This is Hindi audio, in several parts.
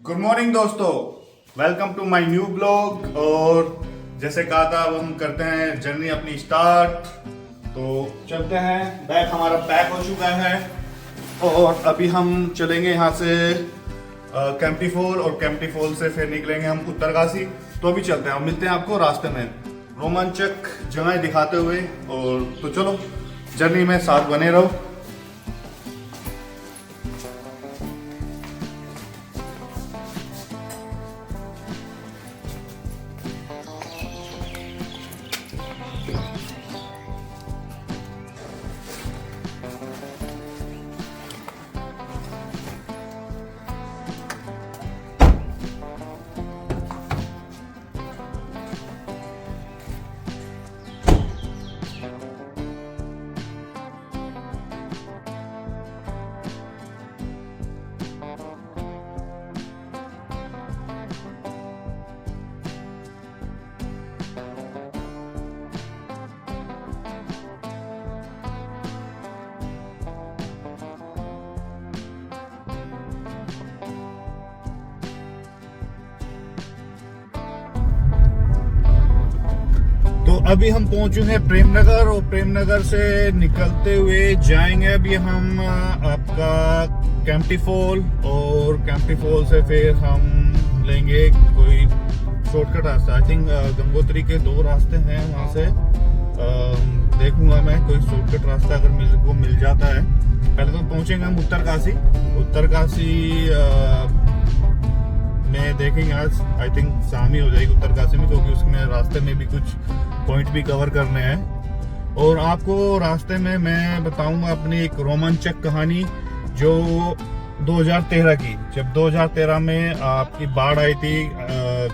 गुड मॉर्निंग दोस्तों, welcome to my new blog. और जैसे कहा था अब हम करते हैं जर्नी अपनी स्टार्ट। तो चलते हैं। बैग हमारा पैक हो चुका है और अभी हम चलेंगे यहाँ से कैंपटी फॉल और कैंपटी फॉल से फिर निकलेंगे हम उत्तरकाशी। तो अभी चलते हैं, हम मिलते हैं आपको रास्ते में रोमांचक जगह दिखाते हुए। और तो चलो जर्नी में साथ बने रहो। तो अभी हम पहुंचे हैं प्रेमनगर और प्रेमनगर से निकलते हुए जाएंगे अभी हम आपका कैंपटी फॉल। और कैंपटी फॉल से फिर हम लेंगे कोई शॉर्टकट रास्ता। आई थिंक गंगोत्री के 2 रास्ते हैं वहां से। देखूंगा मैं कोई शॉर्टकट रास्ता अगर मिल जाता है। पहले तो पहुंचेंगे हम उत्तरकाशी। उत्तरकाशी में देखेंगे आज। आई थिंक शाम ही हो जाएगी उत्तरकाशी में, क्योंकि उसमें रास्ते में भी कुछ पॉइंट भी कवर करने हैं। और आपको रास्ते में मैं बताऊंगा अपनी एक रोमांचक कहानी जो 2013 की, जब 2013 में आपकी बाढ़ आई थी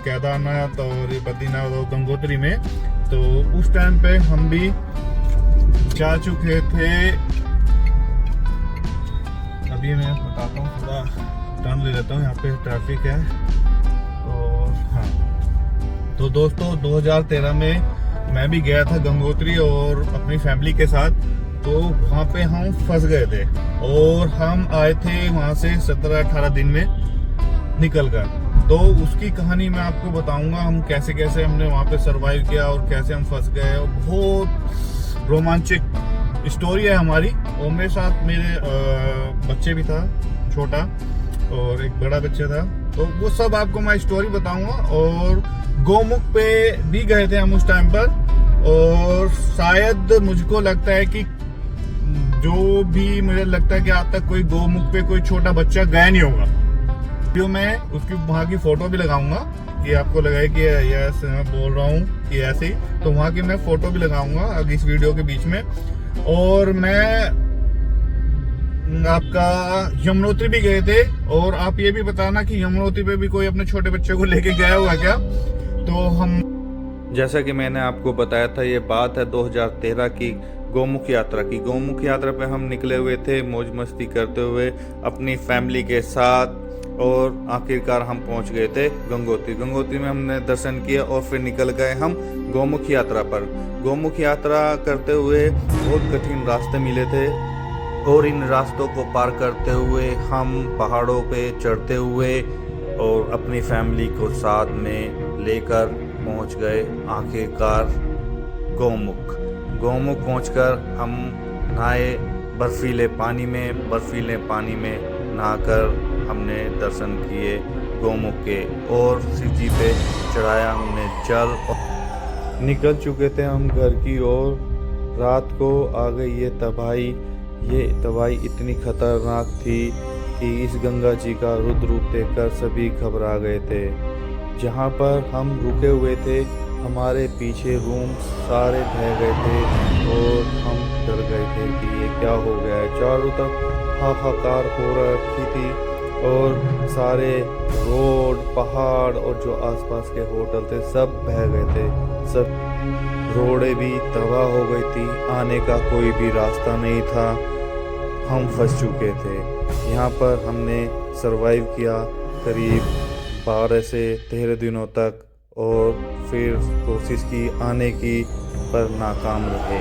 केदारनाथ और बद्रीनाथ और गंगोत्री में। तो उस टाइम पे हम भी जा चुके थे। अभी मैं बताता हूँ, थोड़ा टर्न ले लेता हूँ, यहाँ पे ट्रैफिक है। और हाँ, तो दोस्तों 2013 में मैं भी गया था गंगोत्री और अपनी फैमिली के साथ। तो वहाँ पे हम फंस गए थे और हम आए थे वहाँ से 17-18 दिन में निकल कर। तो उसकी कहानी मैं आपको बताऊंगा, हम कैसे कैसे हमने वहाँ पे सरवाइव किया और कैसे हम फंस गए। और बहुत रोमांचक स्टोरी है हमारी। और मेरे साथ मेरे बच्चे भी था, छोटा और एक बड़ा बच्चा था। तो वो सब आपको मैं स्टोरी बताऊंगा। और गोमुख पे भी गए थे हम उस टाइम पर। और शायद मुझको लगता है कि जो भी मुझे लगता है कि आज तक कोई गोमुख पे कोई छोटा बच्चा गया नहीं होगा। वीडियो में उसकी वहाँ की फोटो भी लगाऊंगा कि आपको लगे कि यस मैं बोल रहा हूँ कि ऐसे ही। तो वहाँ की मैं फोटो भी लगाऊंगा इस वीडियो के बीच में। और मैं आपका यमुनोत्री भी गए थे। और आप ये भी बताना कि यमुनोत्री पे भी कोई अपने छोटे बच्चे को लेके गया हुआ क्या। तो हम, जैसा कि मैंने आपको बताया था, ये बात है 2013 की गोमुख यात्रा की। गोमुख यात्रा पे हम निकले हुए थे मौज मस्ती करते हुए अपनी फैमिली के साथ। और आखिरकार हम पहुंच गए थे गंगोत्री। गंगोत्री में हमने दर्शन किया और फिर निकल गए हम गोमुख यात्रा पर। गोमुख यात्रा करते हुए बहुत कठिन रास्ते मिले थे और इन रास्तों को पार करते हुए हम पहाड़ों पे चढ़ते हुए और अपनी फैमिली को साथ में लेकर पहुंच गए आखिरकार गोमुख। गोमुख पहुंचकर हम नहाए बर्फीले पानी में। बर्फीले पानी में नहाकर हमने दर्शन किए गोमुख के और शिव जी पे चढ़ाया हमने जल। निकल चुके थे हम घर की ओर। रात को आ गई ये तबाही इतनी खतरनाक थी कि इस गंगा जी का रुद्र रूप देखकर सभी घबरा गए थे। जहाँ पर हम रुके हुए थे हमारे पीछे रूम सारे ढह गए थे और हम डर गए थे कि ये क्या हो गया है। चारों तरफ हाहाकार हो रखी थी और सारे रोड, पहाड़ और जो आसपास के होटल थे सब बह गए थे। सब रोडें भी तबाह हो गई थी, आने का कोई भी रास्ता नहीं था। हम फंस चुके थे। यहाँ पर हमने सरवाइव किया करीब 12 से 13 दिनों तक और फिर कोशिश की आने की, पर नाकाम रहे।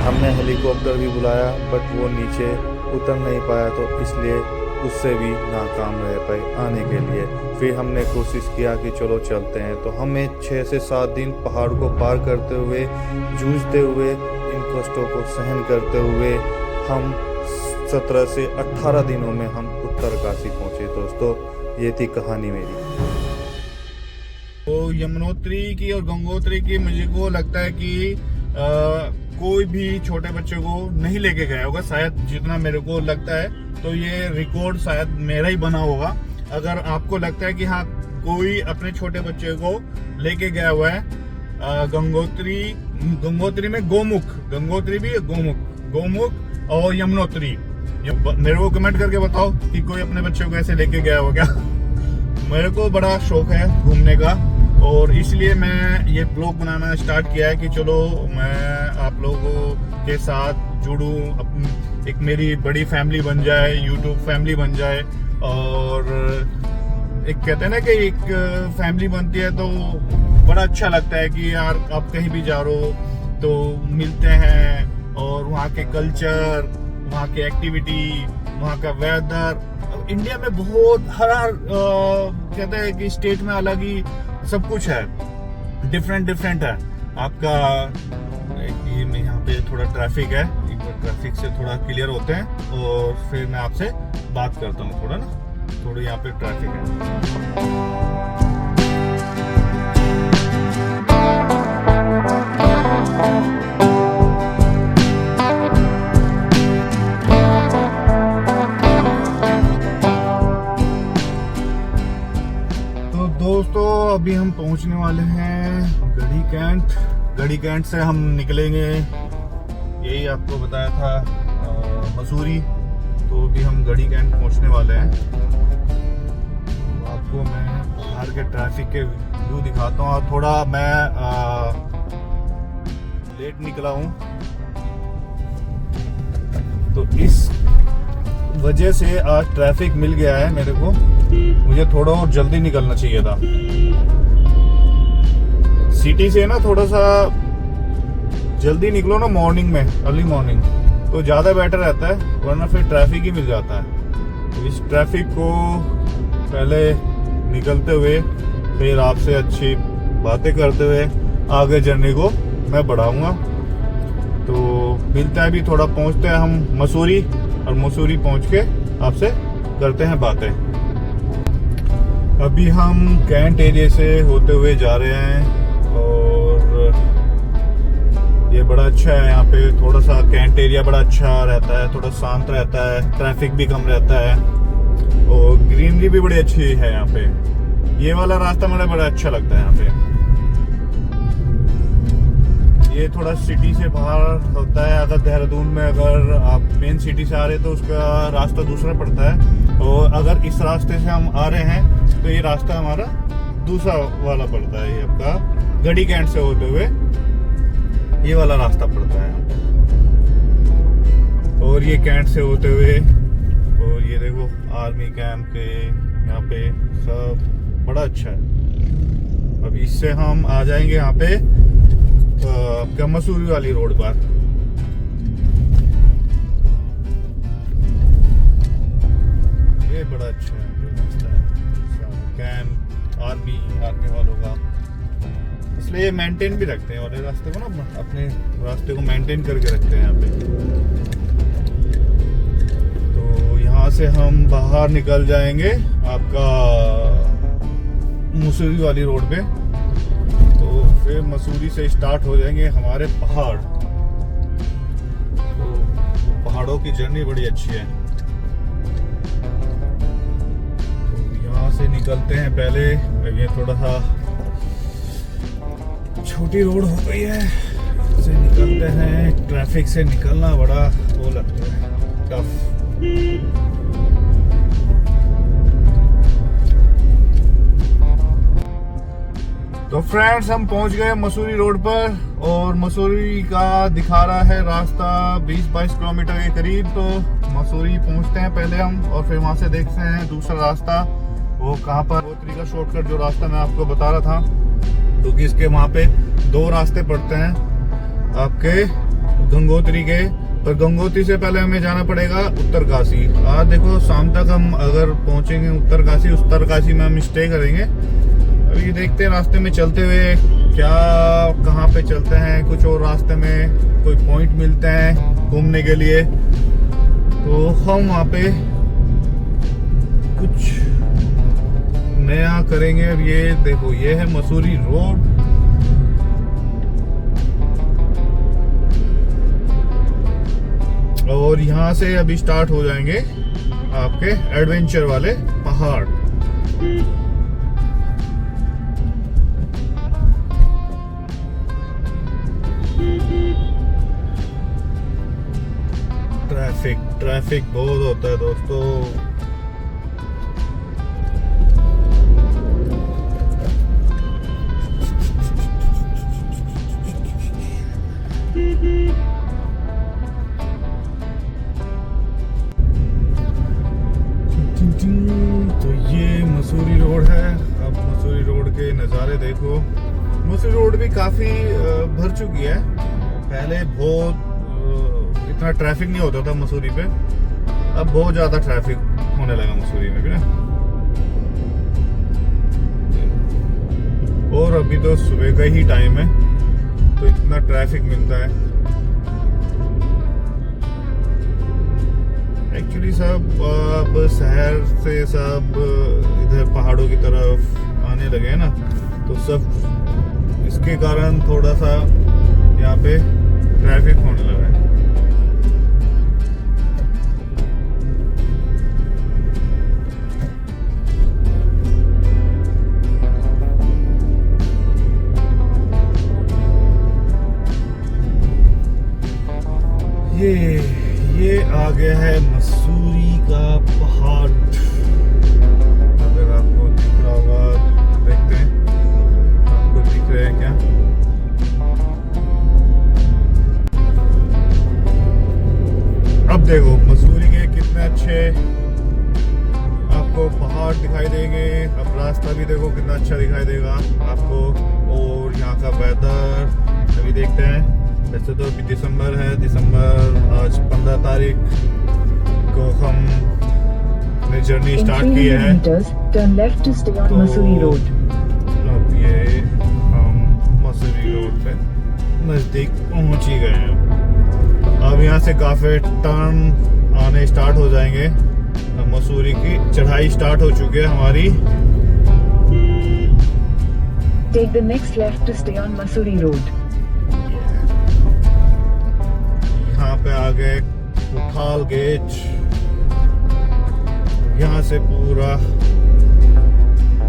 हमने हेलीकॉप्टर भी बुलाया बट वो नीचे उतर नहीं पाया, तो इसलिए उससे भी नाकाम रह पाए आने के लिए। फिर हमने कोशिश किया कि चलो चलते हैं, तो हमें 6 से 7 दिन पहाड़ को पार करते हुए, जूझते हुए, इन कष्टों को सहन करते हुए हम 17 से 18 दिनों में हम उत्तरकाशी पहुंचे। दोस्तों, ये थी कहानी मेरी। तो यमुनोत्री की और गंगोत्री की मुझे को लगता है कि कोई भी छोटे बच्चे को नहीं लेके गया होगा, शायद जितना मेरे को लगता है। तो ये रिकॉर्ड शायद मेरा ही बना होगा। अगर आपको लगता है कि हाँ कोई अपने छोटे बच्चे को लेके गया हुआ है गंगोत्री में गंगोत्री भी है, गोमुख और यमुनोत्री, मेरे को कमेंट करके बताओ कि कोई अपने बच्चे को ऐसे लेके गया हो क्या। मेरे को बड़ा शौक है घूमने का, और इसलिए मैं ये ब्लॉग बनाना स्टार्ट किया है कि चलो मैं आप लोगों के साथ जुड़ूं, एक मेरी बड़ी फैमिली बन जाए, यूट्यूब फैमिली बन जाए। और एक कहते हैं ना कि एक फैमिली बनती है तो बड़ा अच्छा लगता है कि यार आप कहीं भी जा रहे हो तो मिलते हैं, और वहाँ के कल्चर, वहाँ की एक्टिविटी, वहाँ का वेदर। इंडिया में बहुत हर कहते हैं कि स्टेट में अलग ही सब कुछ है, डिफरेंट है आपका। ये यहाँ पे थोड़ा ट्रैफिक है, एक बार ट्रैफिक से थोड़ा क्लियर होते हैं और फिर मैं आपसे बात करता हूँ। थोड़ा यहाँ पे ट्रैफिक है। दोस्तों, अभी हम पहुंचने वाले हैं गढ़ी कैंट से हम निकलेंगे, यही आपको बताया था मसूरी। तो अभी हम गढ़ी कैंट पहुंचने वाले हैं। तो आपको मैं बाहर के ट्रैफिक के व्यू दिखाता हूँ। और थोड़ा मैं लेट निकला हूँ, तो इस वजह से आज ट्रैफिक मिल गया है मेरे को। मुझे थोड़ा और जल्दी निकलना चाहिए था। सिटी से ना थोड़ा सा जल्दी निकलो ना मॉर्निंग में, अर्ली मॉर्निंग, तो ज़्यादा बेटर रहता है, वरना फिर ट्रैफिक ही मिल जाता है। तो इस ट्रैफिक को पहले निकलते हुए, फिर आपसे अच्छी बातें करते हुए आगे जर्नी को मैं बढ़ाऊंगा। तो मिलता है, भी थोड़ा पहुंचते हैं हम मसूरी, और मसूरी पहुंच के आपसे करते हैं बातें। अभी हम कैंट एरिया से होते हुए जा रहे हैं, और ये बड़ा अच्छा है। यहाँ पे थोड़ा सा कैंट एरिया बड़ा अच्छा रहता है, थोड़ा शांत रहता है, ट्रैफिक भी कम रहता है, और ग्रीनरी भी बड़ी अच्छी है यहाँ पे। ये वाला रास्ता मुझे बड़ा अच्छा लगता है यहाँ पे। ये थोड़ा सिटी से बाहर होता है। अगर देहरादून में अगर आप मेन सिटी से आ रहे हैं तो उसका रास्ता दूसरा पड़ता है, और अगर इस रास्ते से हम आ रहे हैं तो ये रास्ता हमारा दूसरा वाला पड़ता है। ये आपका गढ़ी कैंट से होते हुए ये वाला रास्ता पड़ता है। और ये कैंट से होते हुए, और ये देखो आर्मी कैंप के यहाँ पे सब बड़ा अच्छा है। अब इससे हम आ जाएंगे यहाँ पे आपका मसूरी वाली रोड पर। ये बड़ा अच्छा है कैंप आर्मी वालों का, इसलिए ये मेंटेन भी रखते हैं वाले रास्ते को ना, अपने रास्ते को मेंटेन करके रखते हैं यहाँ पे। तो यहाँ से हम बाहर निकल जाएंगे आपका मसूरी वाली रोड पे। तो फिर मसूरी से स्टार्ट हो जाएंगे हमारे पहाड़। तो पहाड़ों की जर्नी बड़ी अच्छी है। तो यहाँ से निकलते हैं पहले। ये थोड़ा सा छोटी रोड हो गई है, से निकलते हैं। ट्रैफिक से निकलना बड़ा वो लगता है, टफ। तो फ्रेंड्स, हम पहुंच गए मसूरी रोड पर, और मसूरी का दिखा रहा है रास्ता 20-22 किलोमीटर के करीब। तो मसूरी पहुंचते हैं पहले हम, और फिर वहां से देखते हैं दूसरा रास्ता वो कहां पर। गंगोत्री का शॉर्टकट जो रास्ता मैं आपको बता रहा था, क्योंकि इसके वहां पे 2 रास्ते पड़ते हैं आपके गंगोत्री के, पर गंगोत्री से पहले हमें जाना पड़ेगा उत्तरकाशी। आज देखो शाम तक हम अगर पहुंचेंगे उत्तरकाशी में हम स्टे करेंगे। अभी देखते हैं रास्ते में चलते हुए क्या कहाँ पे चलते हैं, कुछ और रास्ते में कोई पॉइंट मिलते हैं घूमने के लिए तो हम वहाँ पे कुछ नया करेंगे। अब ये देखो ये है मसूरी रोड। और यहाँ से अभी स्टार्ट हो जाएंगे आपके एडवेंचर वाले पहाड़। ट्रैफिक बहुत होता है दोस्तों। तो ये मसूरी रोड है। अब मसूरी रोड के नज़ारे देखो। मसूरी रोड भी काफ़ी भर चुकी है। पहले बहुत इतना ट्रैफिक नहीं होता था मसूरी पे, अब बहुत ज़्यादा ट्रैफिक होने लगा मसूरी में भी ना। और अभी तो सुबह का ही टाइम है तो इतना ट्रैफिक मिलता है। एक्चुअली सब अब शहर से सब इधर पहाड़ों की तरफ आने लगे हैं ना, तो सब इसके कारण थोड़ा सा यहाँ पे ट्रैफिक होने लगा है। ये आ गया है मसूरी का पहाड़। अगर आपको दिख रहा होगा, देखते हैं आपको दिख रहे हैं क्या। अब देखो मसूरी के कितने अच्छे आपको पहाड़ दिखाई देंगे। अब रास्ता भी देखो कितना अच्छा दिखाई देगा आपको। और यहाँ का वेदर अभी देखते हैं। वैसे तो अभी दिसंबर है, आज 15 तारीख को हमने जर्नी स्टार्ट की है। Turn left to stay on Mussoorie road. अब ये हम मसूरी रोड पे नजदीक पहुंच ही गए हैं। अब यहाँ से काफी टर्न आने स्टार्ट हो जाएंगे। अब मसूरी की चढ़ाई स्टार्ट हो चुकी है हमारी। Take the next left to stay on Mussoorie road. यहाँ पे आ गए उठाल गेट। यहाँ से पूरा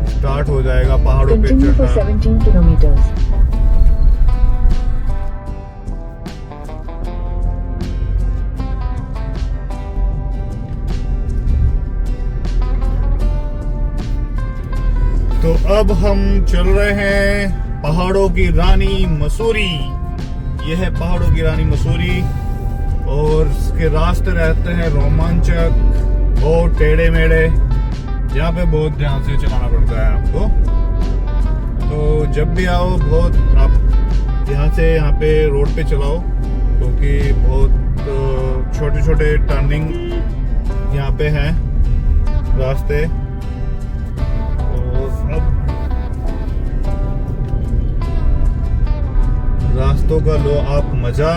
स्टार्ट हो जाएगा पहाड़ों पे Continue for चढ़ना। 17 kilometers. तो अब हम चल रहे हैं पहाड़ों की रानी मसूरी। यह है पहाड़ों की रानी मसूरी और इसके रास्ते रहते हैं रोमांचक, बहुत टेढ़े मेढ़े। यहाँ पे बहुत ध्यान से चलाना पड़ता है आपको। तो जब भी आओ बहुत आप ध्यान से यहाँ पे रोड पे चलाओ, क्योंकि बहुत छोटे छोटे टर्निंग यहाँ पे हैं रास्ते। रास्तों का लो आप मजा।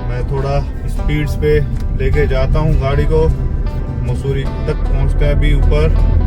मैं थोड़ा स्पीड्स पे लेके जाता हूँ गाड़ी को। मसूरी तक पहुँचते हैं अभी ऊपर।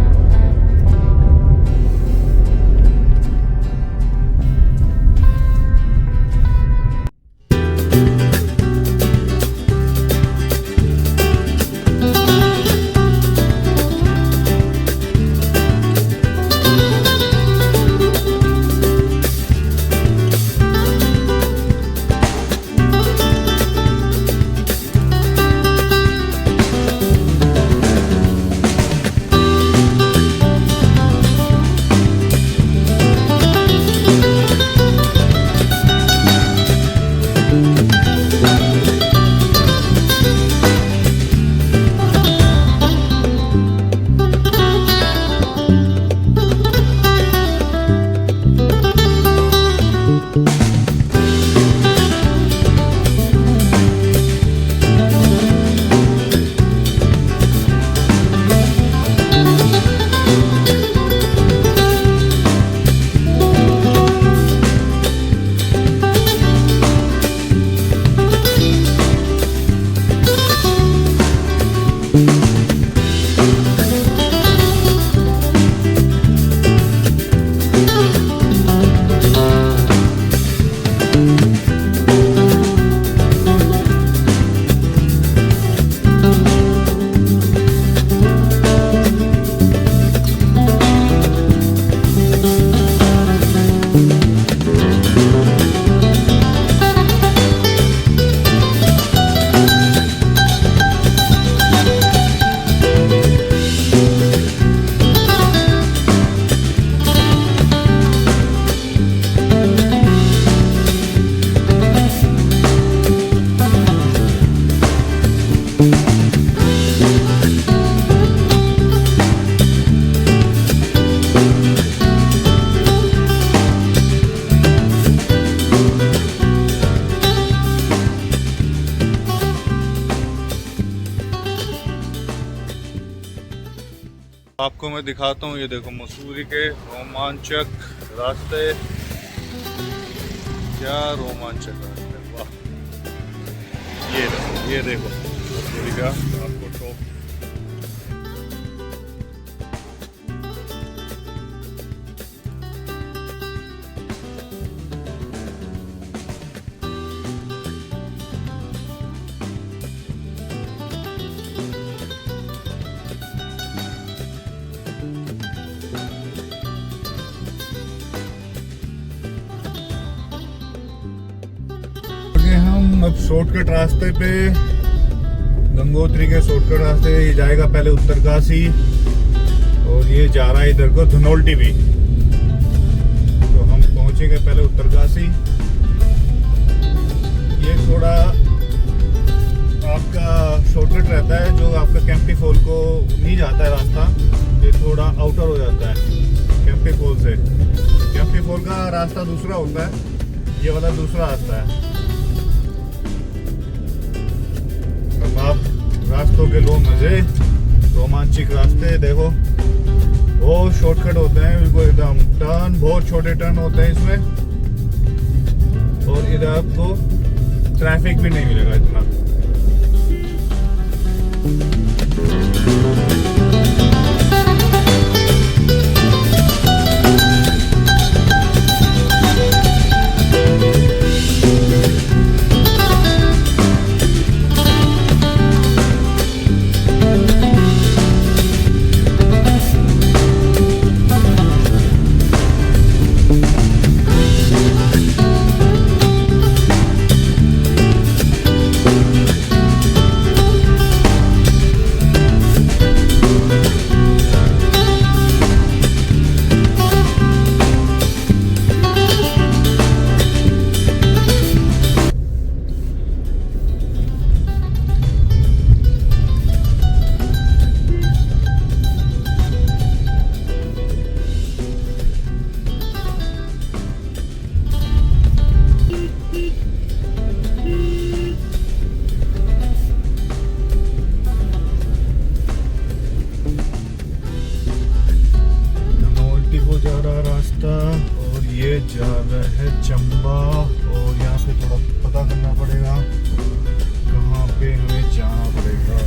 मैं दिखाता हूँ। ये देखो मसूरी के रोमांचक रास्ते, क्या रोमांचक रास्ते, वाह। ये देखो मसूरी का आपको टॉप। हम अब शॉर्टकट रास्ते पे, गंगोत्री के शॉर्टकट रास्ते, ये जाएगा पहले उत्तरकाशी और ये जा रहा है इधर को धनौल्टी भी। तो हम पहुंचेंगे पहले उत्तरकाशी। ये थोड़ा आपका शॉर्टकट रहता है, जो आपका कैंपटी फॉल को नहीं जाता है रास्ता, ये थोड़ा आउटर हो जाता है कैंपटी फॉल से। कैंपटी फॉल का रास्ता दूसरा होता है, ये वाला दूसरा रास्ता है। आप रास्तों के लो मजे, रोमांचिक रास्ते देखो, बहुत शॉर्टकट होते हैं, बिल्कुल एकदम टर्न, बहुत छोटे टर्न होते हैं इसमें, और इधर आपको ट्रैफिक भी नहीं मिलेगा इतना। और ये जा रहा है चंबा, और यहाँ से थोड़ा पता करना पड़ेगा कहाँ पे हमें जाना पड़ेगा।